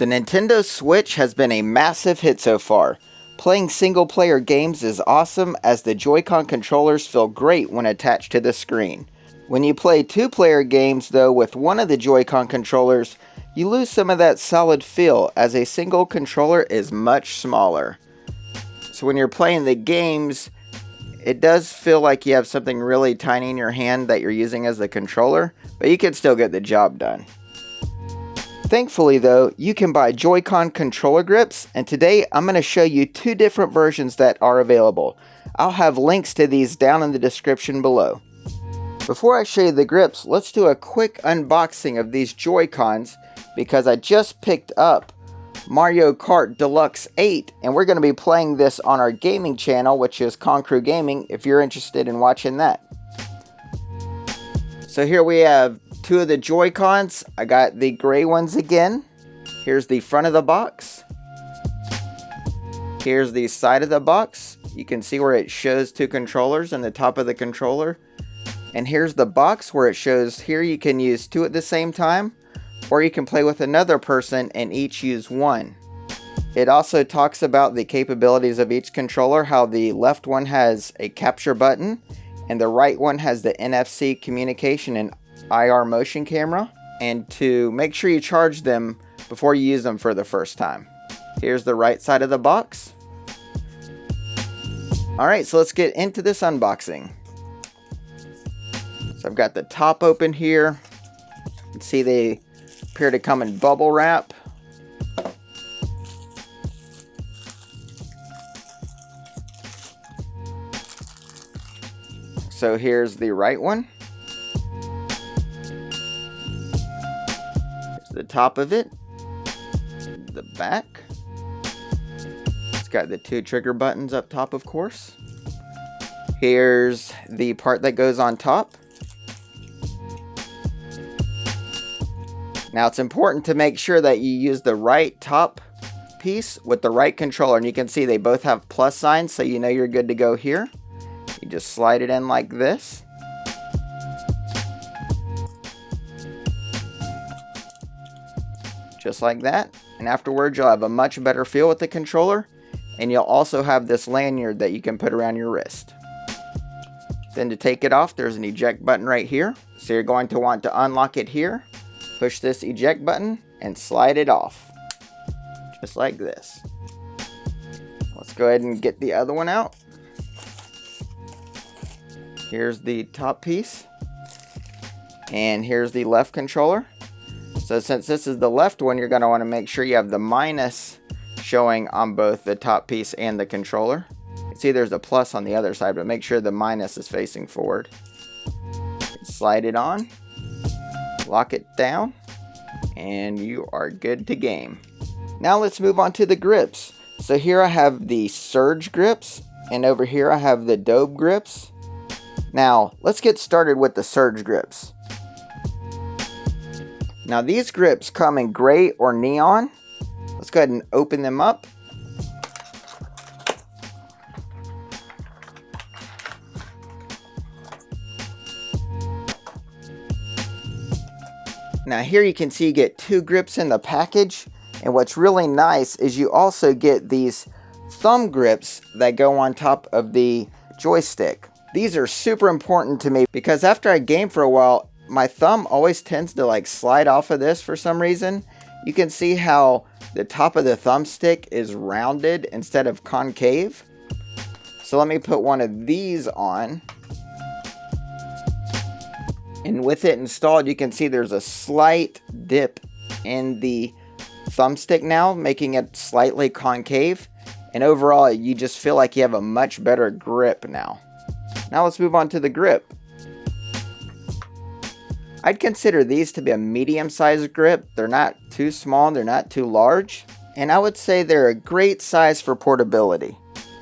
The Nintendo Switch has been a massive hit so far. Playing single-player games is awesome as the Joycon controllers feel great when attached to the screen. When you play two-player games though with one of the Joycon controllers, you lose some of that solid feel as a single controller is much smaller. So when you're playing the games, it does feel like you have something really tiny in your hand that you're using as the controller, but you can still get the job done. Thankfully though, you can buy Joycon controller grips, and today I'm going to show you two different versions that are available. I'll have links to these down in the description below. Before I show you the grips, let's do a quick unboxing of these Joycons because I just picked up Mario Kart Deluxe 8 and we're going to be playing this on our gaming channel, which is KongKrewGaming, if you're interested in watching that. So here we have two of the Joycons. I got the gray ones again. Here's the front of the box. Here's the side of the box. You can see where it shows two controllers and the top of the controller. And here's the box where it shows here you can use two at the same time, or you can play with another person and each use one. It also talks about the capabilities of each controller, how the left one has a capture button and the right one has the NFC communication and IR motion camera, and to make sure you charge them before you use them for the first time. Here's the right side of the box. Alright, so let's get into this unboxing. So I've got the top open here. You can see they appear to come in bubble wrap. So here's the right one. Here's the top of it. The back. It's got the two trigger buttons up top, of course. Here's the part that goes on top. Now it's important to make sure that you use the right top piece with the right controller, and you can see they both have plus signs, so you know you're good to go here. You just slide it in like this. Just like that. And afterwards you'll have a much better feel with the controller, and you'll also have this lanyard that you can put around your wrist. Then to take it off, there's an eject button right here. So you're going to want to unlock it here. Push this eject button and slide it off. Just like this. Let's go ahead and get the other one out. Here's the top piece. And here's the left controller. So since this is the left one, you're going to want to make sure you have the minus showing on both the top piece and the controller. You can see there's a plus on the other side, but make sure the minus is facing forward. Slide it on. Lock it down. And you are good to game. Now let's move on to the grips. So here I have the Serge Grips, and over here I have the DOBE grips. Now let's get started with the Serge Grips. Now these grips come in gray or neon. Let's go ahead and open them up. Now here you can see you get two grips in the package, and what's really nice is you also get these thumb grips that go on top of the joystick. These are super important to me because after I game for a while, my thumb always tends to like slide off of this for some reason. You can see how the top of the thumbstick is rounded instead of concave. So let me put one of these on. And with it installed, you can see there's a slight dip in the thumbstick now, making it slightly concave. And overall, you just feel like you have a much better grip now. Now let's move on to the grip. I'd consider these to be a medium-sized grip. They're not too small, they're not too large. And I would say they're a great size for portability.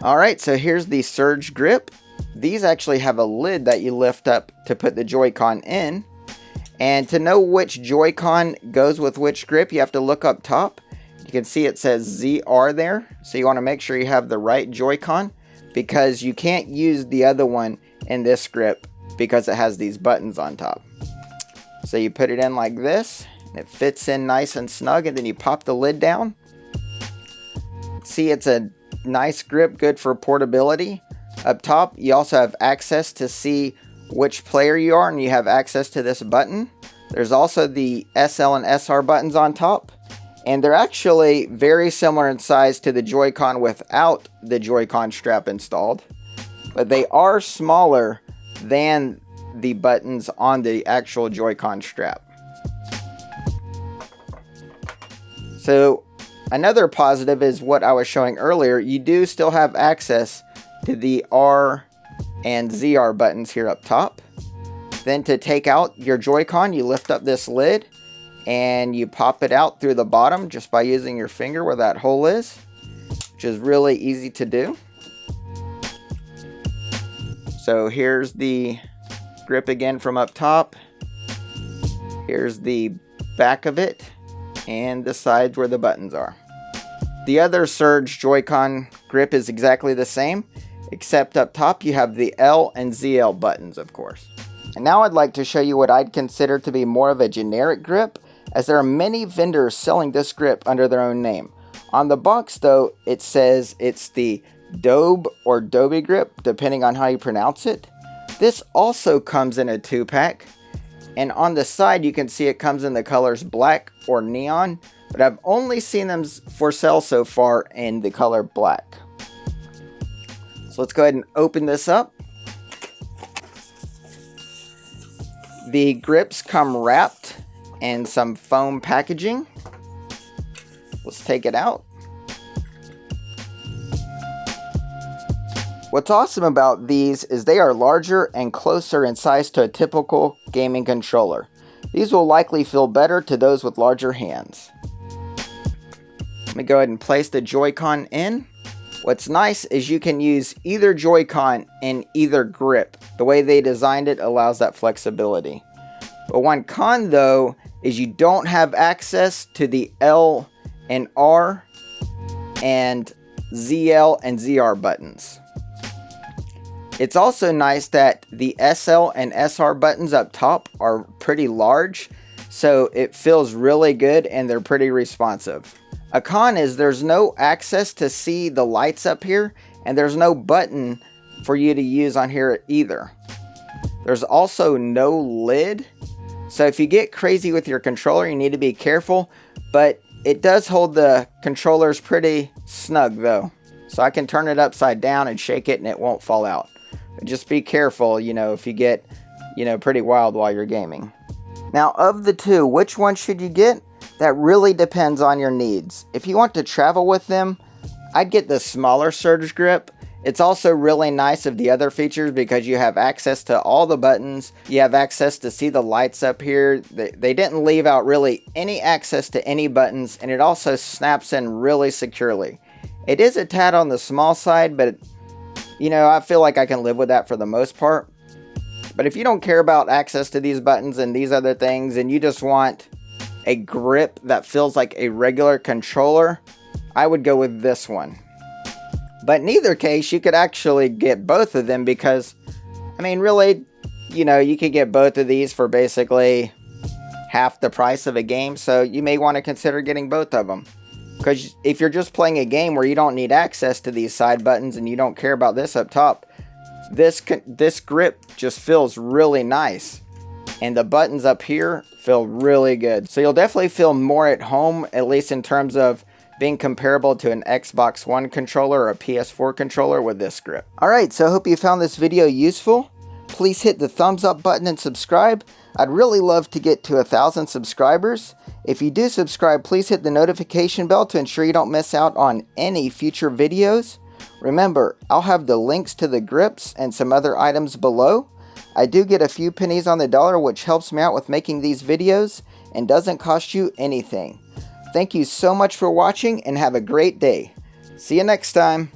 Alright, so here's the Serge Grip. These actually have a lid that you lift up to put the Joycon in. And to know which Joycon goes with which grip, you have to look up top. You can see it says ZR there. So you want to make sure you have the right Joycon, because you can't use the other one in this grip because it has these buttons on top. So you put it in like this, It fits in nice and snug, and then you pop the lid down. See, it's a nice grip, good for portability. Up top, you also have access to see which player you are, and you have access to this button. There's also the SL and SR buttons on top, and they're actually very similar in size to the Joy-Con without the Joy-Con strap installed, but they are smaller than the buttons on the actual Joy-Con strap. So another positive is what I was showing earlier. You do still have access to the R and ZR buttons here up top. Then to take out your Joy-Con, you lift up this lid and you pop it out through the bottom just by using your finger where that hole is, which is really easy to do. So here's the grip again from up top. Here's the back of it and the sides where the buttons are. The other Serge Joy-Con grip is exactly the same, except up top you have the L and ZL buttons, of course. And now I'd like to show you what I'd consider to be more of a generic grip, as there are many vendors selling this grip under their own name. On the box though, it says it's the DOBE or DOBE grip, depending on how you pronounce it. This also comes in a 2-pack, and on the side you can see it comes in the colors black or neon, but I've only seen them for sale so far in the color black. So let's go ahead and open this up. The grips come wrapped in some foam packaging. Let's take it out. What's awesome about these is they are larger and closer in size to a typical gaming controller. These will likely feel better to those with larger hands. Let me go ahead and place the Joy-Con in. What's nice is you can use either Joy-Con in either grip. The way they designed it allows that flexibility. But one con though is you don't have access to the L and R and ZL and ZR buttons. It's also nice that the SL and SR buttons up top are pretty large, so it feels really good and they're pretty responsive. A con is there's no access to see the lights up here, and there's no button for you to use on here either. There's also no lid, so if you get crazy with your controller, you need to be careful, but it does hold the controllers pretty snug though. So I can turn it upside down and shake it and it won't fall out. But just be careful, if you get, pretty wild while you're gaming. Now, of the two, which one should you get? That really depends on your needs. If you want to travel with them, I'd get the smaller Serge grip. It's also really nice of the other features because you have access to all the buttons. You have access to see the lights up here. They didn't leave out really any access to any buttons, and it also snaps in really securely. It is a tad on the small side, but I feel like I can live with that for the most part. But if you don't care about access to these buttons and these other things, and you just want a grip that feels like a regular controller, I would go with this one. But in either case, you could actually get both of them because, really, you could get both of these for basically half the price of a game, so you may want to consider getting both of them. Because if you're just playing a game where you don't need access to these side buttons and you don't care about this up top, this grip just feels really nice. And the buttons up here feel really good. So you'll definitely feel more at home, at least in terms of being comparable to an Xbox One controller or a PS4 controller with this grip. Alright, so I hope you found this video useful. Please hit the thumbs up button and subscribe. I'd really love to get to 1,000 subscribers. If you do subscribe, please hit the notification bell to ensure you don't miss out on any future videos. Remember, I'll have the links to the grips and some other items below. I do get a few pennies on the dollar, which helps me out with making these videos and doesn't cost you anything. Thank you so much for watching and have a great day. See you next time.